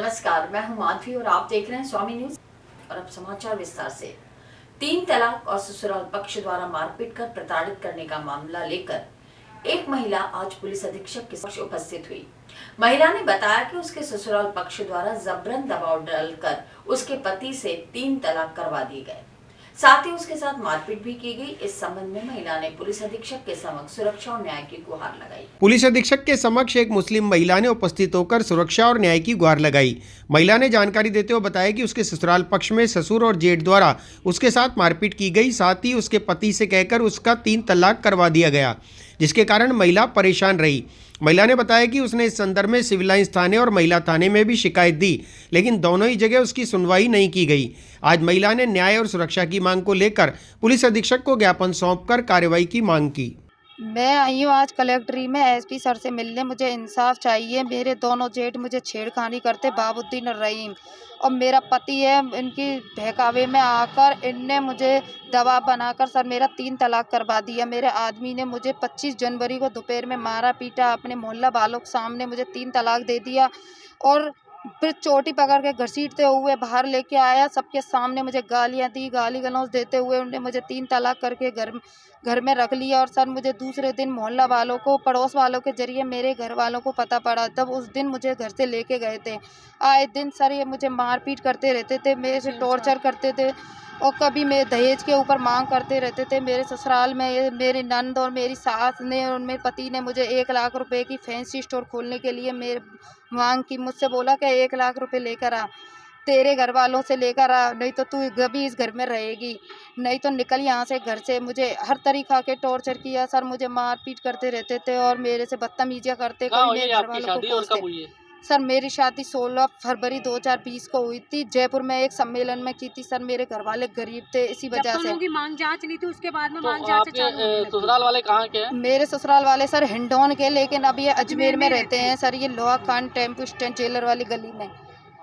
नमस्कार, मैं हूं माधवी और आप देख रहे हैं स्वामी न्यूज। और अब समाचार विस्तार से। 3 तलाक और ससुराल पक्ष द्वारा मारपीट कर प्रताड़ित करने का मामला लेकर एक महिला आज पुलिस अधीक्षक के समक्ष उपस्थित हुई। महिला ने बताया कि उसके ससुराल पक्ष द्वारा जबरन दबाव डालकर उसके पति से 3 तलाक करवा दिए गए, साथ ही उसके साथ मारपीट भी की गई। इस संबंध में महिला ने पुलिस अधीक्षक के समक्ष सुरक्षा और न्याय की गुहार लगाई। पुलिस अधीक्षक के समक्ष एक मुस्लिम महिला ने उपस्थित होकर सुरक्षा और न्याय की गुहार लगाई। महिला ने जानकारी देते हुए बताया कि उसके ससुराल पक्ष में ससुर और जेठ द्वारा उसके साथ मारपीट की गई, साथ ही उसके पति से कहकर उसका 3 तलाक करवा दिया गया, जिसके कारण महिला परेशान रही। महिला ने बताया कि उसने इस संदर्भ में सिविल लाइंस थाने और महिला थाने में भी शिकायत दी, लेकिन दोनों ही जगह उसकी सुनवाई नहीं की गई। आज महिला ने न्याय और सुरक्षा की मांग को लेकर पुलिस अधीक्षक को ज्ञापन सौंपकर कार्रवाई की मांग की। मैं आई हूँ आज कलेक्ट्री में एसपी सर से मिलने। मुझे इंसाफ चाहिए। मेरे दोनों जेठ मुझे छेड़खानी करते, बाबुद्दीन और रहीम, और मेरा पति है, इनकी बहकावे में आकर इनने मुझे दबाव बनाकर सर मेरा 3 तलाक करवा दिया। मेरे आदमी ने मुझे 25 जनवरी को दोपहर में मारा पीटा, अपने मोहल्ला वालों के सामने मुझे 3 तलाक दे दिया और फिर चोटी पकड़ के घसीटते हुए बाहर लेके आया। सबके सामने मुझे गालियाँ दी, गाली गलौज देते हुए उन्होंने मुझे 3 तलाक करके घर में रख लिया। और सर मुझे दूसरे दिन मोहल्ला वालों को, पड़ोस वालों के जरिए मेरे घर वालों को पता पड़ा, तब उस दिन मुझे घर से लेके गए थे। आए दिन सर ये मुझे मारपीट करते रहते थे, मेरे से टॉर्चर करते थे और कभी मेरे दहेज के ऊपर मांग करते रहते थे। मेरे ससुराल में मेरी नंद और मेरी सास ने और मेरे पति ने मुझे 1 लाख रुपए की फैंसी स्टोर खोलने के लिए मेरे मांग की। मुझसे बोला कि 1 लाख रुपए लेकर आ, तेरे घर वालों से लेकर आ, नहीं तो तू कभी इस घर में रहेगी, नहीं तो निकल यहाँ से घर से। मुझे हर तरीका के टॉर्चर किया सर, मुझे मारपीट करते रहते थे और मेरे से बदतमीजियाँ करते। कोई मेरे घर वालों को पूछते। सर मेरी शादी 16 फरवरी 2020 को हुई थी, जयपुर में एक सम्मेलन में की थी। सर मेरे घर वाले गरीब थे, इसी वजह से की मांग जांच नहीं थी, उसके बाद में तो मांग जांच ससुराल वाले कहाँ के हैं? मेरे ससुराल वाले सर हिंडौन के, लेकिन अब ये अजमेर में रहते हैं सर। ये लोहा खान टेम्पो स्टैंड जेलर वाली गली में।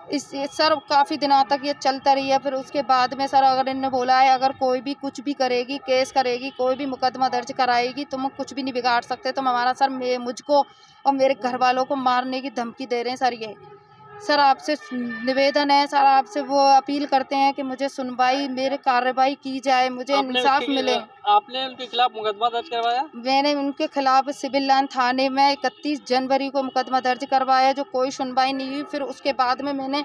सर काफ़ी दिनों तक ये चलता रही है। फिर उसके बाद में सर अगर इन्होंने बोला है अगर कोई भी कुछ भी करेगी, केस करेगी, कोई भी मुकदमा दर्ज कराएगी, तुम कुछ भी नहीं बिगाड़ सकते। तुम हमारा सर मुझको और मेरे घर वालों को मारने की धमकी दे रहे हैं सर। ये सर आपसे निवेदन है सर, आपसे वो अपील करते हैं कि मुझे सुनवाई, मेरे कार्रवाई की जाए, मुझे इंसाफ मिले। आपने उनके खिलाफ मुकदमा दर्ज करवाया? मैंने उनके खिलाफ सिविल लाइन थाने में 31 जनवरी को मुकदमा दर्ज करवाया, जो कोई सुनवाई नहीं हुई। फिर उसके बाद में मैंने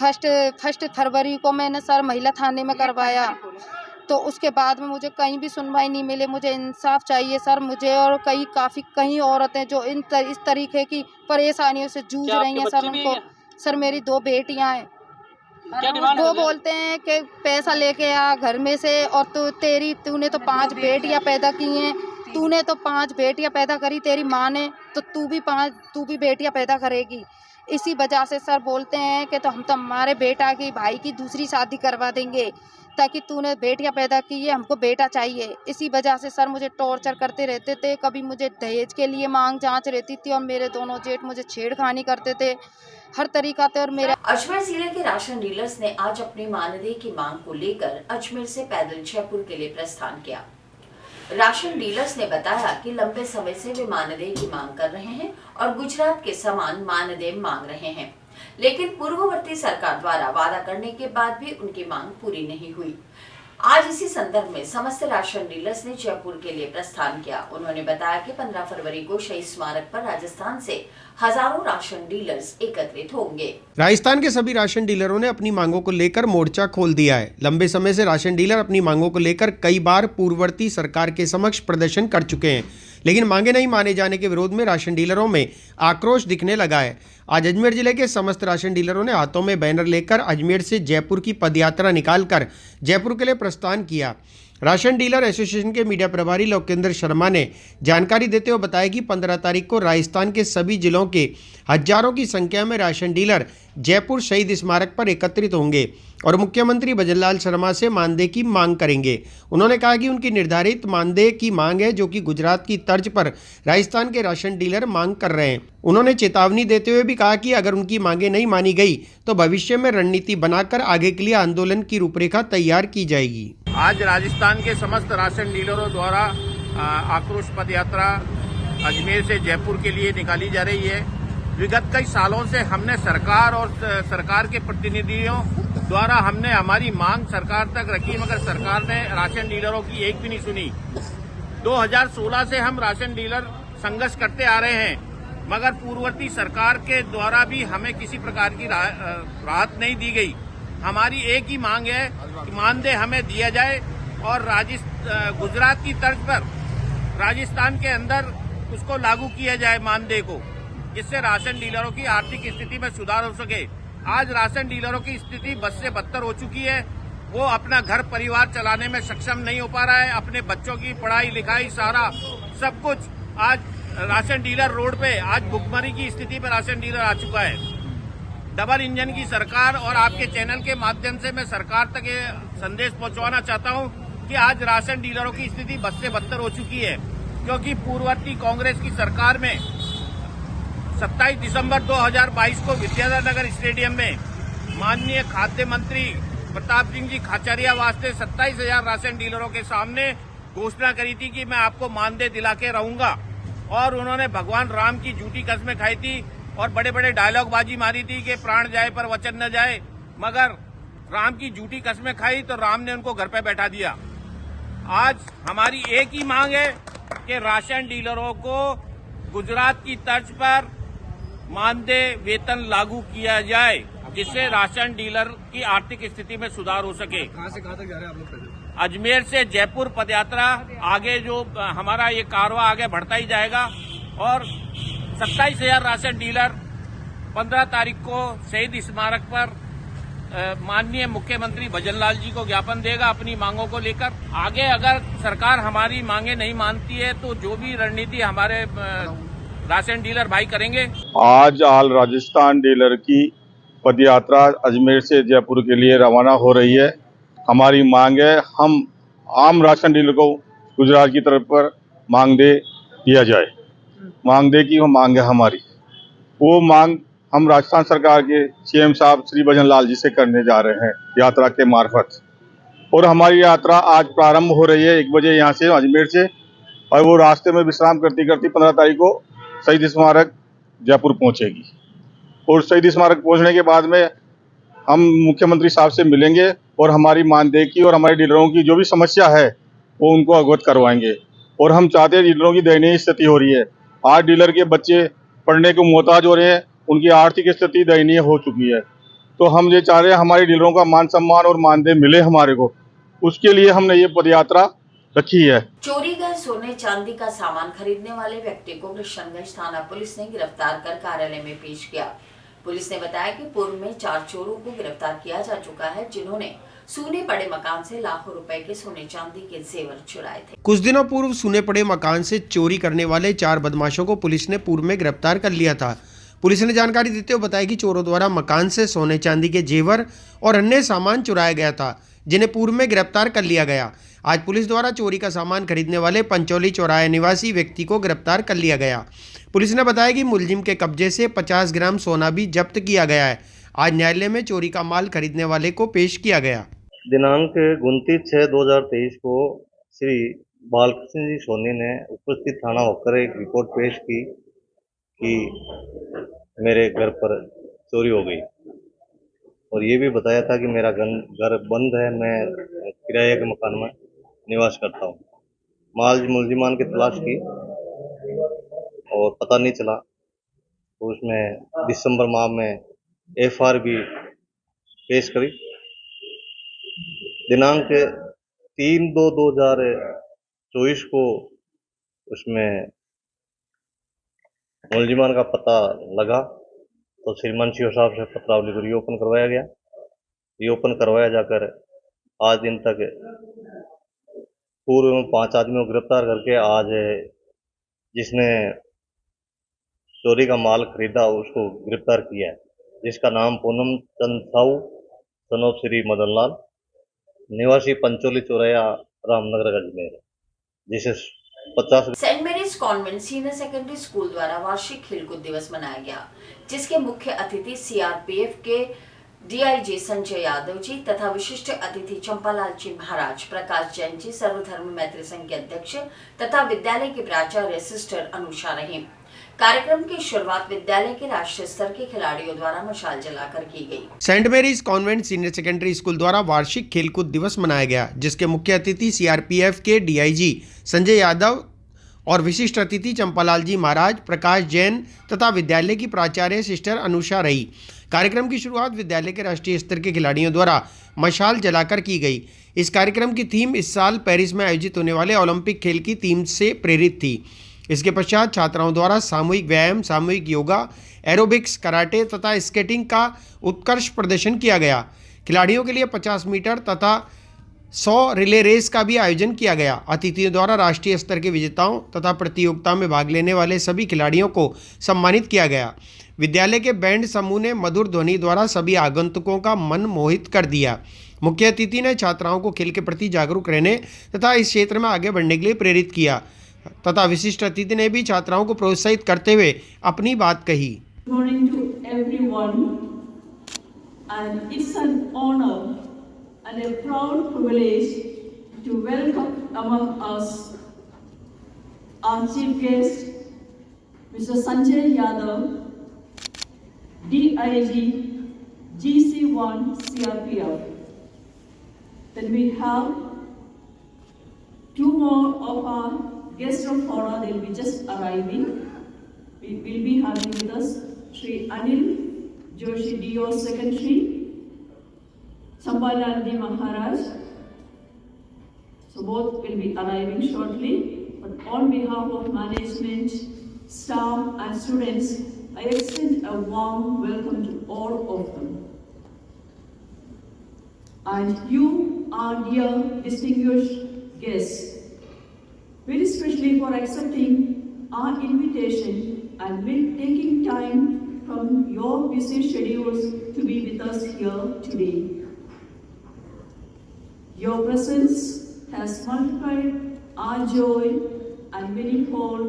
फर्स्ट फरवरी को मैंने सर महिला थाने में करवाया, तो उसके बाद में मुझे कहीं भी सुनवाई नहीं मिले। मुझे इंसाफ चाहिए सर मुझे, और कई औरतें जो इस तरीके की परेशानियों से जूझ रही हैं सर, उनको सर मेरी 2 बेटियां हैं। वो बोलते हैं कि पैसा लेके आ घर में से, और तूने तो 5 बेटियां पैदा की हैं, तूने तो 5 बेटियां पैदा करी, तेरी माँ ने तो तू भी बेटियां पैदा करेगी। इसी वजह से सर बोलते हैं कि तो हम तो हमारे बेटा की भाई की दूसरी शादी करवा देंगे, ताकि तूने बेटियां पैदा की है, हमको बेटा चाहिए। इसी वजह से सर मुझे टॉर्चर करते रहते थे। कभी मुझे दहेज के लिए मांग जांच रहती थी और मेरे दोनों जेठ मुझे छेड़खानी करते थे हर तरीका से। और मेरे अजमेर जिले के राशन डीलर्स ने आज अपनी मानदेय की मांग को लेकर अजमेर से पैदल जयपुर के लिए प्रस्थान किया। राशन डीलर्स ने बताया कि लंबे समय से वे मानदेय की मांग कर रहे हैं और गुजरात के समान मानदेय मांग रहे हैं, लेकिन पूर्ववर्ती सरकार द्वारा वादा करने के बाद भी उनकी मांग पूरी नहीं हुई। आज इसी संदर्भ में समस्त राशन डीलर्स ने जयपुर के लिए प्रस्थान किया। उन्होंने बताया कि 15 फरवरी को शहीद स्मारक पर राजस्थान से हजारों राशन डीलर्स एकत्रित होंगे। राजस्थान के सभी राशन डीलरों ने अपनी मांगों को लेकर मोर्चा खोल दिया है। लंबे समय से राशन डीलर अपनी मांगों को लेकर कई बार पूर्ववर्ती सरकार के समक्ष प्रदर्शन कर चुके हैं, लेकिन मांगे नहीं माने जाने के विरोध में राशन डीलरों में आक्रोश दिखने लगा है। आज अजमेर जिले के समस्त राशन डीलरों ने हाथों में बैनर लेकर अजमेर से जयपुर की पदयात्रा निकालकर जयपुर के लिए प्रस्थान किया। राशन डीलर एसोसिएशन के मीडिया प्रभारी लोकेंद्र शर्मा ने जानकारी देते हुए बताया कि 15 तारीख को राजस्थान के सभी जिलों के हजारों की संख्या में राशन डीलर जयपुर शहीद स्मारक पर एकत्रित होंगे और मुख्यमंत्री भजनलाल शर्मा से मानदेय की मांग करेंगे। उन्होंने कहा कि उनकी निर्धारित मानदेय की मांग है, जो कि गुजरात की तर्ज पर राजस्थान के राशन डीलर मांग कर रहे हैं। उन्होंने चेतावनी देते हुए भी कहा कि अगर उनकी मांगें नहीं मानी गई तो भविष्य में रणनीति बनाकर आगे के लिए आंदोलन की रूपरेखा तैयार की जाएगी। आज राजस्थान के समस्त राशन डीलरों द्वारा आक्रोश पद यात्रा अजमेर से जयपुर के लिए निकाली जा रही है। विगत कई सालों से हमने सरकार और सरकार के प्रतिनिधियों द्वारा हमने हमारी मांग सरकार तक रखी, मगर सरकार ने राशन डीलरों की एक भी नहीं सुनी। 2016 से हम राशन डीलर संघर्ष करते आ रहे हैं, मगर पूर्ववर्ती सरकार के द्वारा भी हमें किसी प्रकार की राहत नहीं दी गई। हमारी एक ही मांग है कि मानदेय हमें दिया जाए और गुजरात की तर्ज पर राजस्थान के अंदर उसको लागू किया जाए मानदेय को, जिससे राशन डीलरों की आर्थिक स्थिति में सुधार हो सके। आज राशन डीलरों की स्थिति बद से बदतर हो चुकी है। वो अपना घर परिवार चलाने में सक्षम नहीं हो पा रहा है। अपने बच्चों की पढ़ाई लिखाई सारा सब कुछ आज राशन डीलर रोड पे, आज भुखमरी की स्थिति पर राशन डीलर आ चुका है। डबल इंजन की सरकार और आपके चैनल के माध्यम से मैं सरकार तक ये संदेश पहुंचवाना चाहता हूं कि आज राशन डीलरों की स्थिति बद से बदतर हो चुकी है, क्योंकि पूर्ववर्ती कांग्रेस की सरकार में 27 दिसंबर 2022 को विद्याधर नगर स्टेडियम में माननीय खाद्य मंत्री प्रताप सिंह जी खाचरिया वास्ते 27,000 राशन डीलरों के सामने घोषणा करी थी कि मैं आपको मानदेय दिला के रहूंगा, और उन्होंने भगवान राम की झूठी कस्में खाई थी और बड़े बड़े डायलॉग बाजी मारी थी कि प्राण जाए पर वचन न जाए, मगर राम की झूठी कस्में खाई तो राम ने उनको घर पे बैठा दिया। आज हमारी एक ही मांग है कि राशन डीलरों को गुजरात की तर्ज पर मानदेय वेतन लागू किया जाए, जिससे राशन डीलर की आर्थिक स्थिति में सुधार हो सके। कहां से कहां तक जा रहे हैं आप लोग? अजमेर से जयपुर पदयात्रा आगे जो हमारा ये कारवा आगे बढ़ता ही जाएगा, और 27,000 राशन डीलर 15 तारीख को शहीद स्मारक पर माननीय मुख्यमंत्री भजनलाल जी को ज्ञापन देगा अपनी मांगों को लेकर। आगे अगर सरकार हमारी मांगे नहीं मानती है तो जो भी रणनीति हमारे राशन डीलर भाई करेंगे। आज ऑल राजस्थान डीलर की पदयात्रा अजमेर से जयपुर के लिए रवाना हो रही है। हमारी मांग है हम आम राशन डीलर को गुजरात की तरफ पर मानदेय दिया जाए। मानदेय की वो मांग है हमारी, वो मांग हम राजस्थान सरकार के सीएम साहब श्री भजनलाल जी से करने जा रहे हैं यात्रा के मार्फत। और हमारी यात्रा आज प्रारंभ हो रही है 1 बजे यहाँ से अजमेर से, और वो रास्ते में विश्राम करती करती 15 तारीख को शहीद स्मारक जयपुर पहुँचेगी। और शहीद स्मारक पहुँचने के बाद में हम मुख्यमंत्री साहब से मिलेंगे और हमारी मानदेय की और हमारे डीलरों की जो भी समस्या है वो उनको अवगत करवाएंगे। और हम चाहते हैं, डीलरों की दयनीय स्थिति हो रही है, आज डीलर के बच्चे पढ़ने को मोहताज हो रहे हैं, उनकी आर्थिक स्थिति दयनीय हो चुकी है। तो हम ये चाह रहे हैं हमारे डीलरों का मान सम्मान और मानदेय मिले हमारे को, उसके लिए हमने ये पदयात्रा रखी है। चोरी गए सोने चांदी का सामान खरीदने वाले व्यक्ति को कृष्णगंज थाना पुलिस ने गिरफ्तार कर कार्यालय में पेश किया। पुलिस ने बताया कि पूर्व में 4 चोरों को गिरफ्तार किया जा चुका है, जिन्होंने सूने पड़े मकान से लाखों रुपए के सोने चांदी के जेवर चुराए थे। कुछ दिनों पूर्व सूने पड़े मकान से चोरी करने वाले 4 बदमाशों को पुलिस ने पूर्व में गिरफ्तार कर लिया था। पुलिस ने जानकारी देते हुए बताया कि चोरों द्वारा मकान से सोने चांदी के जेवर और अन्य सामान चुराया गया था, जिन्हें पूर्व में गिरफ्तार कर लिया गया। आज पुलिस द्वारा चोरी का सामान खरीदने वाले पंचौली चौराहे निवासी व्यक्ति को गिरफ्तार कर लिया गया। पुलिस ने बताया कि मुलजिम के कब्जे से 50 ग्राम सोना भी जब्त किया गया है। आज न्यायालय में चोरी का माल खरीदने वाले को पेश किया गया। दिनांक 29/6/2023 को श्री बालकृष्ण जी सोनी ने उपस्थित थाना होकर एक रिपोर्ट पेश की कि मेरे घर पर चोरी हो गई, और ये भी बताया था कि मेरा घर बंद है, मैं किराए के मकान में निवास करता हूँ। मुलजिमान की तलाश की और पता नहीं चला, तो उसमें दिसंबर माह में FR भी पेश करी। दिनांक 3/2/2024 को उसमें मुलजिमान का पता लगा, तो श्रीमान सीओ साहब से पत्रावली को रीओपन करवाया गया। रीओपन करवाया जाकर आज दिन तक पूर्व में 5 आदमियों को गिरफ्तार करके आज जिसने चोरी का माल खरीदा उसको गिरफ्तार किया है, जिसका नाम पूनम चंद साहू सन ऑफ श्री मदन लाल, निवासी पंचोली चौराया रामनगर अजमेर, जिसे 50। Saint Mary's Convent Senior Secondary School द्वारा वार्षिक खेलकूद दिवस मनाया गया, जिसके मुख्य अतिथि CRPF के DIG संजय यादव जी तथा विशिष्ट अतिथि चंपालाल जी महाराज, प्रकाश जैन जी, सर्वधर्म मैत्री संघ के अध्यक्ष तथा विद्यालय के प्राचार्य सिस्टर अनुषा रही। कार्यक्रम की शुरुआत विद्यालय के राष्ट्रीय स्तर के खिलाड़ियों द्वारा मशाल जलाकर की गई। Saint Mary's Convent Senior Secondary School द्वारा वार्षिक खेलकूद दिवस मनाया गया, जिसके मुख्य अतिथि सीआरपीएफ के डीआईजी संजय यादव और विशिष्ट अतिथि चंपालाल जी महाराज, प्रकाश जैन तथा विद्यालय की प्राचार्य सिस्टर अनुषा रही। कार्यक्रम की शुरुआत विद्यालय के राष्ट्रीय स्तर के खिलाड़ियों द्वारा मशाल जलाकर की गई। इस कार्यक्रम की थीम इस साल पेरिस में आयोजित होने वाले ओलंपिक खेल की थीम से प्रेरित थी। इसके पश्चात छात्राओं द्वारा सामूहिक व्यायाम, सामूहिक योगा, एरोबिक्स, कराटे तथा स्केटिंग का उत्कृष्ट प्रदर्शन किया गया। खिलाड़ियों के लिए 50 मीटर तथा 100 रिले रेस का भी आयोजन किया गया। अतिथियों द्वारा राष्ट्रीय स्तर के विजेताओं तथा प्रतियोगिता में भाग लेने वाले सभी खिलाड़ियों को सम्मानित किया गया। विद्यालय के बैंड समूह ने मधुर ध्वनि द्वारा सभी आगंतुकों का मन मोहित कर दिया। मुख्य अतिथि ने छात्राओं को खेल के प्रति जागरूक रहने तथा इस क्षेत्र में आगे बढ़ने के लिए प्रेरित किया तथा विशिष्ट अतिथि ने भी छात्राओं को प्रोत्साहित करते हुए अपनी बात कही। Morning to everyone, and it's an honor and a proud privilege to welcome among us our chief guest, Mr. Sanjay Yadav, DIG, GC1 CRPF. Then we have two more of our guests of honor. They'll be just arriving. We will be having with us Sri Anil Joshi DO Secretary, Sambalalji Maharaj. So both will be arriving shortly. But on behalf of management, staff and students, I extend a warm welcome to all of them. And you, our dear distinguished guests, very especially for accepting our invitation and taking time from your busy schedules to be with us here today. Your presence has multiplied our joy and manifold.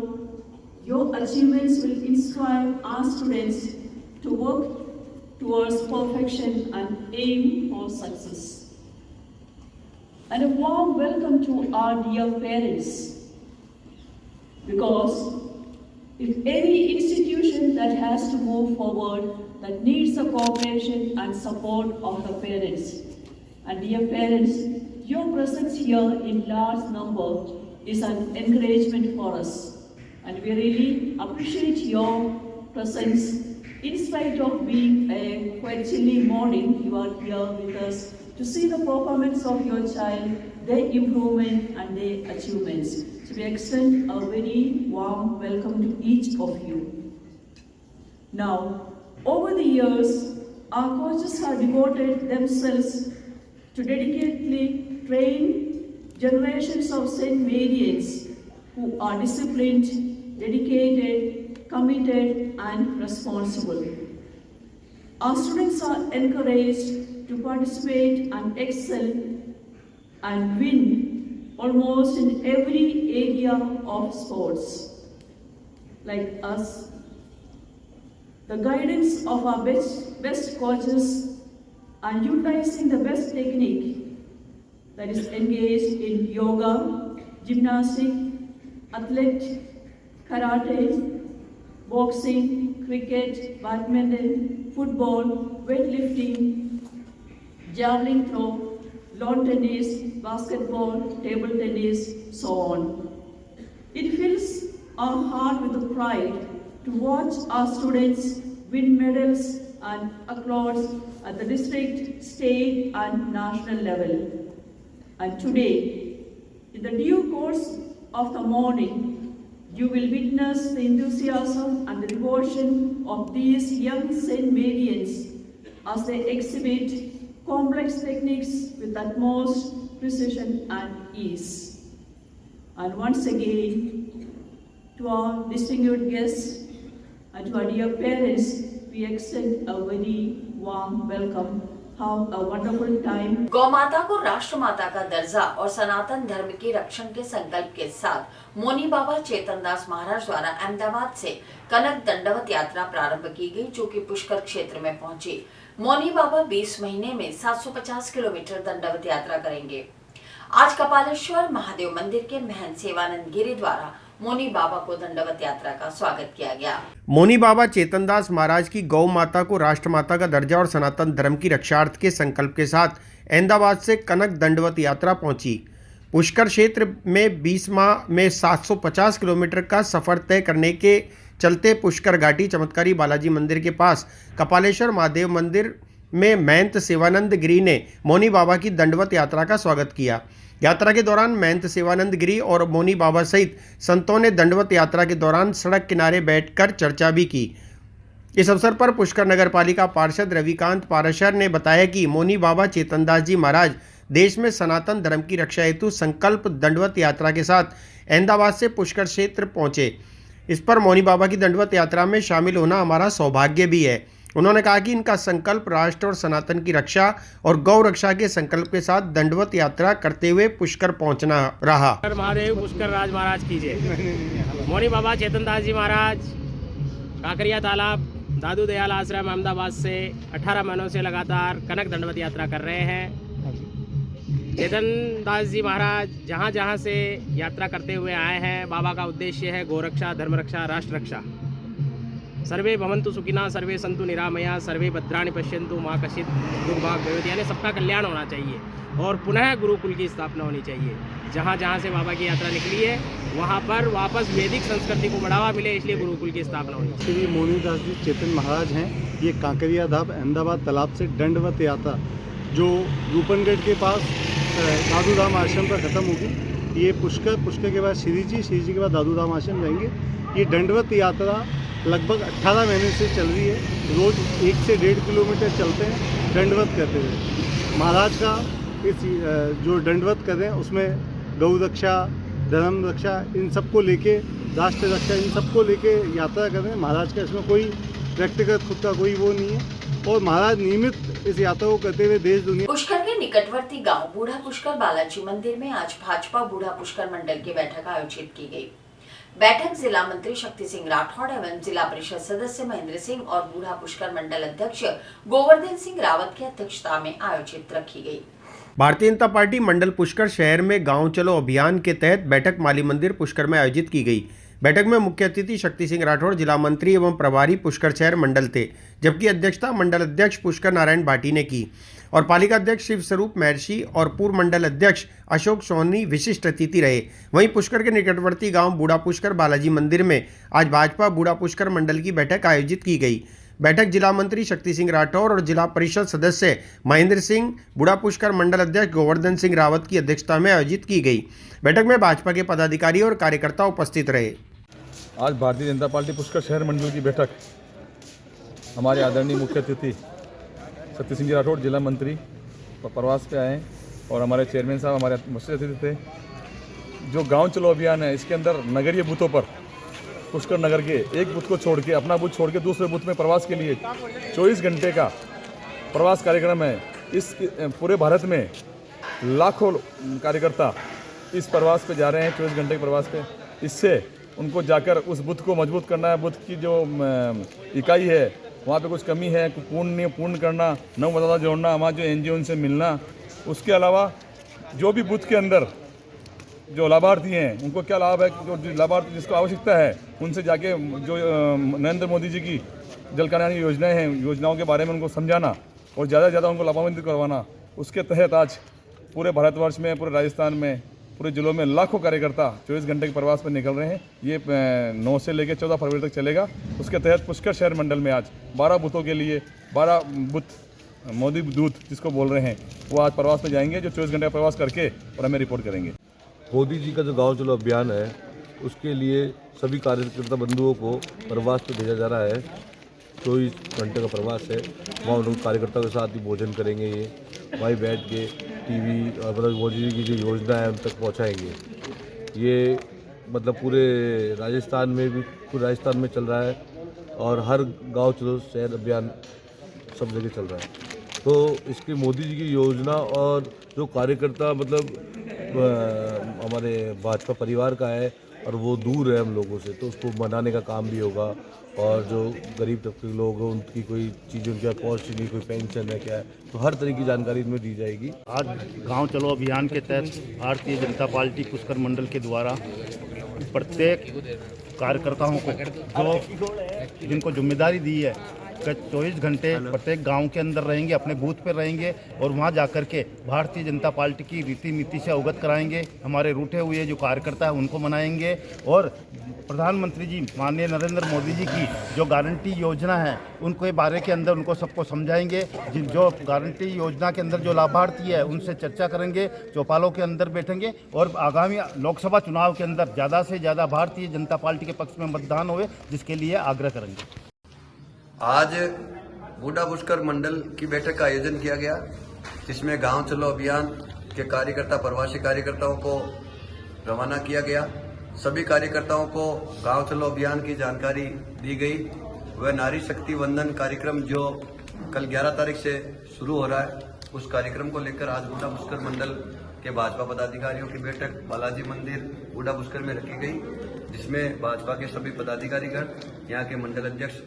Your achievements will inspire our students to work towards perfection and aim for success. And a warm welcome to our dear parents, because if any institution that has to move forward, that needs the cooperation and support of the parents. And dear parents, your presence here in large number is an encouragement for us. And we really appreciate your presence. In spite of being a quite chilly morning, you are here with us to see the performance of your child, their improvement and their achievements. So we extend a very warm welcome to each of you. Now, over the years, our coaches have devoted themselves to dedicatedly train generations of St. Marians who are disciplined, dedicated, committed and responsible. Our students are encouraged to participate and excel and win almost in every area of sports. Like us, the guidance of our best coaches and utilizing the best technique that is engaged in yoga, gymnastics, athletics, karate, boxing, cricket, badminton, football, weightlifting, javelin throw, lawn tennis, basketball, table tennis, so on. It fills our heart with the pride to watch our students win medals and applause at the district, state and national level. And today, in the due course of the morning, you will witness the enthusiasm and the devotion of these young St. Marians as they exhibit complex techniques with utmost precision and ease. And once again, to our distinguished guests and to our dear parents, we extend a very warm welcome. Have a wonderful time. गौ माता को राष्ट्र माता का दर्जा और सनातन धर्म के रक्षण के संकल्प के साथ मौनी बाबा चेतन दास महाराज द्वारा अहमदाबाद से कनक दंडवत यात्रा प्रारंभ की गई, जो कि पुष्कर क्षेत्र में पहुंची। मौनी बाबा 20 महीने में 750 किलोमीटर दंडवत यात्रा करेंगे। आज कपालेश्वर महादेव मंदिर के महंत सेवानंद गिरी द्वारा मोनी बाबा को दंडवत यात्रा का स्वागत किया गया। मोनी बाबा चेतनदास महाराज की गौ माता को राष्ट्रमाता का दर्जा और सनातन धर्म की रक्षार्थ के संकल्प के साथ अहमदाबाद से कनक दंडवत यात्रा पहुंची। पुष्कर क्षेत्र में 20 माह में 750 किलोमीटर का सफर तय करने के चलते पुष्कर घाटी चमत्कारी बालाजी मंदिर के पास कपालेश्वर महादेव मंदिर में महंत सेवानंद गिरी ने मोनी बाबा की दंडवत यात्रा का स्वागत किया। यात्रा के दौरान महंत सेवानंद गिरी और मोनी बाबा सहित संतों ने दंडवत यात्रा के दौरान सड़क किनारे बैठकर चर्चा भी की। इस अवसर पर पुष्कर नगर पालिका पार्षद रविकांत पाराशर ने बताया कि मोनी बाबा चेतनदास जी महाराज देश में सनातन धर्म की रक्षा हेतु संकल्प दंडवत यात्रा के साथ अहमदाबाद से पुष्कर क्षेत्र पहुंचे। इस पर मोनी बाबा की दंडवत यात्रा में शामिल होना हमारा सौभाग्य भी है। उन्होंने कहा कि इनका संकल्प राष्ट्र और सनातन की रक्षा और गौ रक्षा के संकल्प के साथ दंडवत यात्रा करते हुए पुष्कर पहुंचना रहा। महादेव पुष्कर राज महाराज कीजिए। मोनी बाबा चेतनदास जी महाराज काकरिया तालाब दादू दयाल आश्रम अहमदाबाद से 18 महीनों से लगातार कनक दंडवत यात्रा कर रहे हैं। चेतनदास जी महाराज जहाँ जहाँ से यात्रा करते हुए आए हैं, बाबा का उद्देश्य है गौरक्षा, धर्म रक्षा, राष्ट्र रक्षा। सर्वे भवन्तु सुखिनः, सर्वे सन्तु निरामया, सर्वे भद्राणि पश्यन्तु मा कश्चित् दुर्भाग् भवेत्। यानी सबका कल्याण होना चाहिए और पुनः गुरुकुल की स्थापना होनी चाहिए। जहाँ जहाँ से बाबा की यात्रा निकली है वहाँ पर वापस वैदिक संस्कृति को बढ़ावा मिले, इसलिए गुरुकुल की स्थापना होनी चाहिए। श्री मोनीदास जी चेतन महाराज हैं। ये कांकरिया धाम अहमदाबाद तालाब से दंडवत यात्रा जो रूपनगढ़ के पास दादू धाम आश्रम पर ख़त्म होगी, ये पुष्कर के बाद श्री जी के बाद दादू धाम आश्रम जाएंगे। ये दंडवत यात्रा लगभग 18 महीने से चल रही है। रोज़ 1 से 1.5 किलोमीटर चलते हैं दंडवत करते हुए। महाराज का इस जो दंडवत कर रहे हैं उसमें गौ रक्षा, धर्म रक्षा, इन सबको लेके, राष्ट्र रक्षा, इन सबको लेके यात्रा कर रहे हैं। महाराज का इसमें कोई व्यक्तिगत खुद का कोई वो नहीं है और महाराज नियमित इस यात्रा को करते हुए देश दुनिया। पुष्कर के निकटवर्ती गांव बूढ़ा पुष्कर बालाजी मंदिर में आज भाजपा बूढ़ा पुष्कर मंडल की बैठक आयोजित की गई। बैठक जिला मंत्री शक्ति सिंह राठौड़ एवं जिला परिषद सदस्य महेंद्र सिंह और बूढ़ा पुष्कर मंडल अध्यक्ष गोवर्धन सिंह रावत की अध्यक्षता में आयोजित रखी गई। भारतीय जनता पार्टी मंडल पुष्कर शहर में गांव चलो अभियान के तहत बैठक माली मंदिर पुष्कर में आयोजित की गई। बैठक में मुख्य अतिथि शक्ति सिंह राठौड़ जिला मंत्री एवं प्रभारी पुष्कर शहर मंडल थे, जबकि अध्यक्षता मंडल अध्यक्ष पुष्कर नारायण भाटी ने की और पालिका अध्यक्ष शिव स्वरूप महर्षि और पूर्व मंडल अध्यक्ष अशोक सोनी विशिष्ट अतिथि रहे। वहीं पुष्कर के निकटवर्ती गांव बूढ़ा पुष्कर बालाजी मंदिर में आज भाजपा बूढ़ा पुष्कर मंडल की बैठक आयोजित की गई। बैठक जिला मंत्री शक्ति सिंह राठौड़ और जिला परिषद सदस्य महेंद्र सिंह, बूढ़ा पुष्कर मंडल अध्यक्ष गोवर्धन सिंह रावत की अध्यक्षता में आयोजित की गई। बैठक में भाजपा के पदाधिकारी और कार्यकर्ता उपस्थित रहे। आज भारतीय जनता पार्टी पुष्कर शहर मंडल की बैठक हमारे आदरणीय मुख्य अतिथि शक्ति सिंह राठौड़ जिला मंत्री प्रवास पे आए और हमारे चेयरमैन साहब हमारे मुख्य अतिथि थे। जो गांव चलो अभियान है, इसके अंदर नगरीय बूथों पर पुष्कर नगर के एक बूथ को छोड़ के, अपना बूथ छोड़ के दूसरे बूथ में प्रवास के लिए 24 घंटे का प्रवास कार्यक्रम है। इस पूरे भारत में लाखों कार्यकर्ता इस प्रवास पे जा रहे हैं, 24 घंटे के प्रवास पे। इससे उनको जाकर उस बूथ को मजबूत करना है। बूथ की जो इकाई है वहाँ पे कुछ कमी है, पूर्ण करना, नव मतदाता जोड़ना, हमारे जो NGO उनसे मिलना। उसके अलावा जो भी बूथ के अंदर जो लाभार्थी हैं उनको क्या लाभ है, जो लाभार्थी जिसको आवश्यकता है उनसे जाके जो नरेंद्र मोदी जी की जल कल्याण योजनाएं हैं, योजनाओं के बारे में उनको समझाना और ज़्यादा से ज़्यादा उनको लाभान्वित करवाना। उसके तहत आज पूरे भारतवर्ष में, पूरे राजस्थान में, पूरे जिलों में लाखों कार्यकर्ता 24 घंटे के प्रवास पर निकल रहे हैं। ये 9 से लेकर 14 फरवरी तक चलेगा। उसके तहत पुष्कर शहर मंडल में आज 12 बूथों के लिए 12 बूथ मोदी दूत जिसको बोल रहे हैं वो आज प्रवास में जाएंगे, जो 24 घंटे का प्रवास करके और हमें रिपोर्ट करेंगे। मोदी जी का जो गाँव चलो अभियान है उसके लिए सभी कार्यकर्ता बंधुओं को प्रवास पर भेजा जा रहा है। 24 घंटे का प्रवास है। वहाँ उन कार्यकर्ताओं के साथ ही भोजन करेंगे, ये वहीं बैठ के टीवी और मतलब मोदी जी की जो योजना है उन तक पहुँचाएंगे। ये मतलब पूरे राजस्थान में भी, पूरे राजस्थान में चल रहा है और हर गांव चलो शहर अभियान सब जगह चल रहा है। तो इसकी मोदी जी की योजना और जो कार्यकर्ता मतलब हमारे भाजपा परिवार का है और वो दूर है हम लोगों से, तो उसको मनाने का काम भी होगा। और जो गरीब तबके के लोग हैं उनकी कोई चीज़, उनके पहुँच नहीं, कोई पेंशन है क्या है, तो हर तरह की जानकारी इसमें दी जाएगी। आज गांव चलो अभियान के तहत भारतीय जनता पार्टी पुष्कर मंडल के द्वारा प्रत्येक कार्यकर्ताओं को जो जिनको जिम्मेदारी दी है कि 24 घंटे प्रत्येक गांव के अंदर रहेंगे, अपने बूथ पर रहेंगे और वहां जाकर के भारतीय जनता पार्टी की रीति नीति से अवगत कराएंगे। हमारे रूठे हुए जो कार्यकर्ता हैं उनको मनाएंगे और प्रधानमंत्री जी माननीय नरेंद्र मोदी जी की जो गारंटी योजना है उनके बारे के अंदर उनको सबको समझाएंगे। जो गारंटी योजना के अंदर जो लाभार्थी है उनसे चर्चा करेंगे, चौपालों के अंदर बैठेंगे और आगामी लोकसभा चुनाव के अंदर ज़्यादा से ज़्यादा भारतीय जनता पार्टी के पक्ष में मतदान होए, जिसके लिए आग्रह करेंगे। आज बूढ़ा पुष्कर मंडल की बैठक का आयोजन किया गया, जिसमें गांव चलो अभियान के कार्यकर्ता प्रवासी कार्यकर्ताओं को रवाना किया गया। सभी कार्यकर्ताओं को गांव चलो अभियान की जानकारी दी गई। वह नारी शक्ति वंदन कार्यक्रम जो कल 11 तारीख से शुरू हो रहा है, उस कार्यक्रम को लेकर आज बूढ़ा पुष्कर मंडल के भाजपा पदाधिकारियों की बैठक बालाजी मंदिर बूढ़ा पुष्कर में रखी गई, जिसमें भाजपा के सभी पदाधिकारीगण, यहाँ के मंडल अध्यक्ष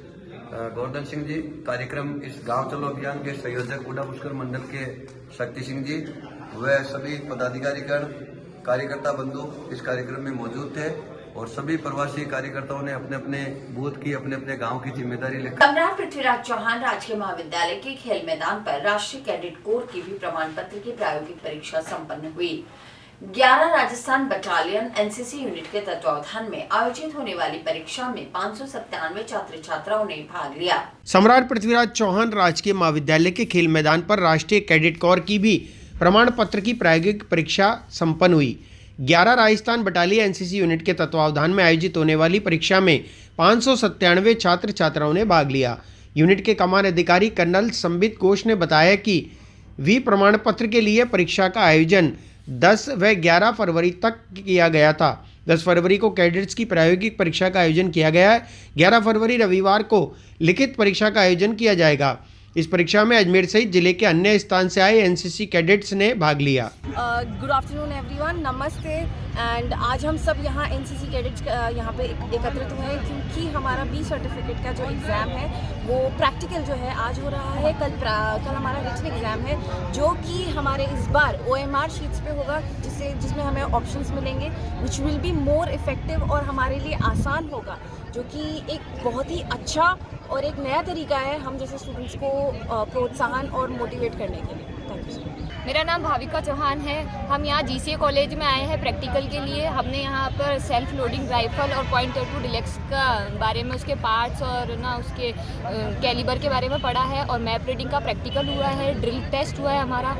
गोवर्धन सिंह जी, कार्यक्रम इस गांव चलो अभियान के संयोजक बूढ़ा पुष्कर मंडल के शक्ति सिंह जी, वह सभी पदाधिकारीगण कार्यकर्ता बंधु इस कार्यक्रम में मौजूद थे और सभी प्रवासी कार्यकर्ताओं ने अपने अपने बूथ की, अपने अपने गांव की जिम्मेदारी लेकर सम्राट पृथ्वीराज चौहान राजकीय महाविद्यालय के खेल मैदान पर राष्ट्रीय कैडेट कोर की भी प्रमाण पत्र की प्रायोगिक परीक्षा संपन्न हुई। 11 राजस्थान बटालियन एनसीसी यूनिट के तत्वावधान में आयोजित होने वाली परीक्षा में 597 छात्र छात्राओं ने भाग लिया। सम्राट पृथ्वीराज चौहान राजकीय महाविद्यालय के खेल मैदान पर राष्ट्रीय कैडेट कोर की भी प्रमाण पत्र की प्रायोगिक परीक्षा संपन्न हुई। 11 राजस्थान बटालियन एनसीसी यूनिट के तत्वावधान में आयोजित होने वाली परीक्षा में 597 छात्र छात्राओं ने भाग लिया। यूनिट के कमान अधिकारी कर्नल संबित घोष ने बताया कि वी प्रमाण पत्र के लिए परीक्षा का आयोजन 10 व 11 फरवरी तक किया गया था। 10 फरवरी को कैडेट्स की प्रायोगिक परीक्षा का आयोजन किया गया है। 11 फरवरी रविवार को लिखित परीक्षा का आयोजन किया जाएगा। इस परीक्षा में अजमेर सहित जिले के अन्य स्थान से आए एनसीसी कैडेट्स ने भाग लिया। गुड आफ्टरनून एवरीवन, नमस्ते। एंड आज हम सब यहाँ एनसीसी कैडेट्स यहाँ पे एकत्रित हुए हैं क्योंकि हमारा बी सर्टिफिकेट का जो एग्ज़ाम है वो प्रैक्टिकल जो है आज हो रहा है। कल हमारा रिटन एग्ज़ाम है जो कि हमारे इस बार OMR शीट्स पे होगा, जिसमें हमें ऑप्शंस मिलेंगे which will be more effective और हमारे लिए आसान होगा, जो कि एक बहुत ही अच्छा और एक नया तरीका है हम जैसे स्टूडेंट्स को प्रोत्साहन और मोटिवेट करने के लिए। Thank you sir. मेरा नाम भाविका चौहान है। हम यहाँ GCA कॉलेज में आए हैं प्रैक्टिकल के लिए। हमने यहाँ पर सेल्फ लोडिंग राइफल और .22 डिलक्स का बारे में, उसके पार्ट्स और ना उसके कैलिबर के बारे में पढ़ा है और मैप रीडिंग का प्रैक्टिकल हुआ है, ड्रिल टेस्ट हुआ है हमारा।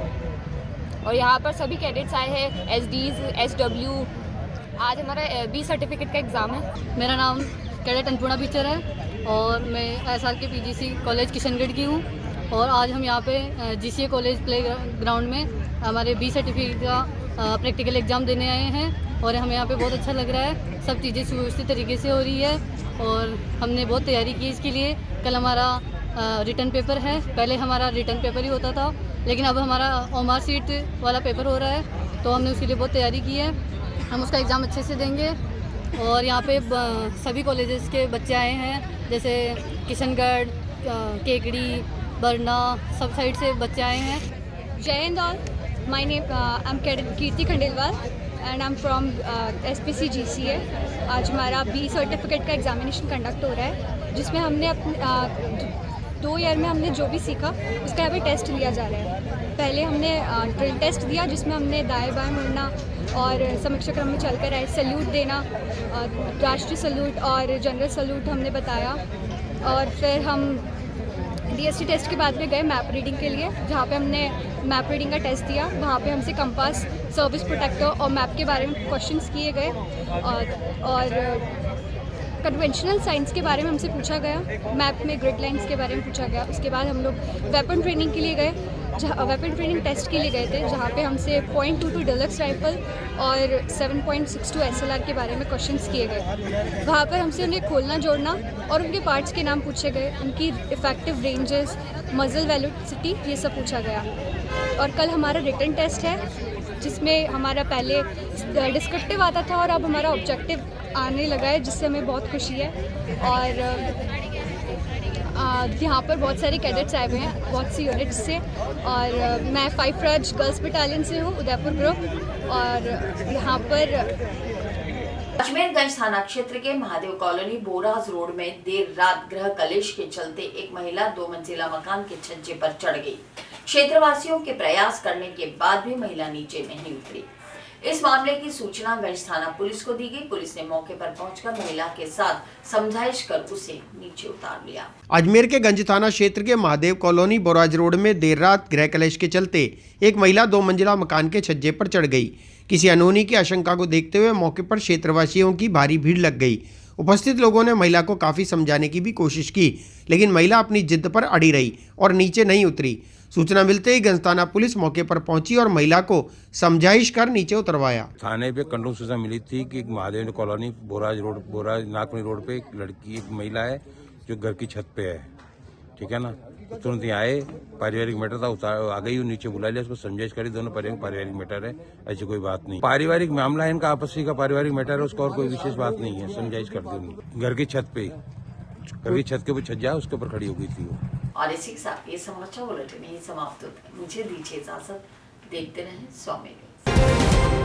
और यहाँ पर सभी कैडेट्स आए हैं, SDs, SW। आज हमारा बी सर्टिफिकेट का एग्ज़ाम है। मेरा नाम कैडेट अन्नपूर्णा पिक्चर है और मैं SR के PGC कॉलेज किशनगढ़ की हूँ। और आज हम यहाँ पे GCA कॉलेज प्ले ग्राउंड में हमारे बी सर्टिफिकेट का प्रैक्टिकल एग्ज़ाम देने आए हैं और हमें यहाँ पे बहुत अच्छा लग रहा है। सब चीज़ें सुव्यवस्थित तरीके से हो रही है और हमने बहुत तैयारी की इसके लिए। कल हमारा रिटर्न पेपर है, पहले हमारा रिटर्न पेपर ही होता था लेकिन अब हमारा OMR शीट वाला पेपर हो रहा है, तो हमने उसके लिए बहुत तैयारी की है। हम उसका एग्ज़ाम अच्छे से देंगे। और यहाँ पे सभी कॉलेजेस के बच्चे आए हैं, जैसे किशनगढ़, केकड़ी, बरना, सब साइड से बच्चे आए हैं। जय Hind all, my name I am cadet Kirti Khandelwal and I am from SPC GCA। आज हमारा बी सर्टिफिकेट का एग्जामिनेशन कंडक्ट हो रहा है, जिसमें हमने अपने 2 ईयर में हमने जो भी सीखा उसका यहाँ पे टेस्ट लिया जा रहा है। पहले हमने ड्रिल टेस्ट दिया, जिसमें हमने दाएं बाएं मुड़ना और समीक्षा क्रम में चलकर आए सैल्यूट देना, राष्ट्रीय सैल्यूट और जनरल सैल्यूट हमने बताया। और फिर हम DST टेस्ट के बाद में गए मैप रीडिंग के लिए, जहाँ पे हमने मैप रीडिंग का टेस्ट दिया। वहाँ पे हमसे कंपास, सर्विस प्रोटेक्टर और मैप के बारे में क्वेश्चंस किए गए और कन्वेंशनल साइंस के बारे में हमसे पूछा गया, मैप में ग्रिड लाइंस के बारे में पूछा गया। उसके बाद हम लोग वेपन ट्रेनिंग के लिए गए, वेपन ट्रेनिंग टेस्ट के लिए गए थे, जहाँ पे हमसे .22 डिलक्स राइफल और 7.62 SLR के बारे में क्वेश्चंस किए गए। वहाँ पर हमसे उन्हें खोलना जोड़ना और उनके पार्ट्स के नाम पूछे गए, उनकी इफेक्टिव रेंजेस, मजल वेलोसिटी, ये सब पूछा गया। और कल हमारा रिटन टेस्ट है, जिसमें हमारा पहले डिस्क्रिप्टिव आता था और अब हमारा ऑब्जेक्टिव आने लगा है, जिससे हमें बहुत खुशी है। और यहाँ पर बहुत सारे कैडेट्स आए हुए हैं बहुत सी यूनिट्स से, और मैं 5 राज गर्ल्स बटालियन से हूँ, उदयपुर ग्रुप। और यहाँ पर अजमेरगंज थाना क्षेत्र के महादेव कॉलोनी बोराज रोड में देर रात गृह कलेश के चलते एक महिला 2 मंजिला मकान के छज्जे पर चढ़ गई। क्षेत्रवासियों के प्रयास करने के बाद भी महिला नीचे नहीं उतरी। इस मामले की सूचना गंज थाना पुलिस को दी गई। पुलिस ने मौके पर पहुंचकर महिला के साथ समझाइश कर उसे नीचे उतार लिया। अजमेर के गंज थाना क्षेत्र के महादेव कॉलोनी बोराज रोड में देर रात गृह कलेश के चलते एक महिला 2 मंजिला मकान के छज्जे पर चढ़ गई। किसी अनहोनी की आशंका को देखते हुए मौके पर क्षेत्रवासियों की भारी भीड़ लग गई। उपस्थित लोगों ने महिला को काफी समझाने की भी कोशिश की, लेकिन महिला अपनी जिद पर अड़ी रही और नीचे नहीं उतरी। सूचना मिलते ही गंज थाना पुलिस मौके पर पहुंची और महिला को समझाइश कर नीचे उतरवाया। थाने पे कंट्रोल सूचना मिली थी कि महादेव कॉलोनी बोराज नागपुरी रोड पे एक महिला है जो घर की छत पे है, ठीक है ना। तुरंत यहाँ आए, पारिवारिक मैटर था, आ गई, नीचे बुला लिया, उसको समझाइश करी। दोनों पारिवारिक मैटर है, ऐसी कोई बात नहीं। पारिवारिक मामला है इनका, आपसी का पारिवारिक मैटर है, उसका और कोई विशेष बात नहीं है। समझाइश कर दी। घर की छत पे, घर की छत के ऊपर छज्जा उसके ऊपर खड़ी हो गई थी वो। और इसी के साथ ये समाचार बुलेटिन यही समाप्त होता है। मुझे दीजिए इजाजत। देखते रहें 100 मिनट।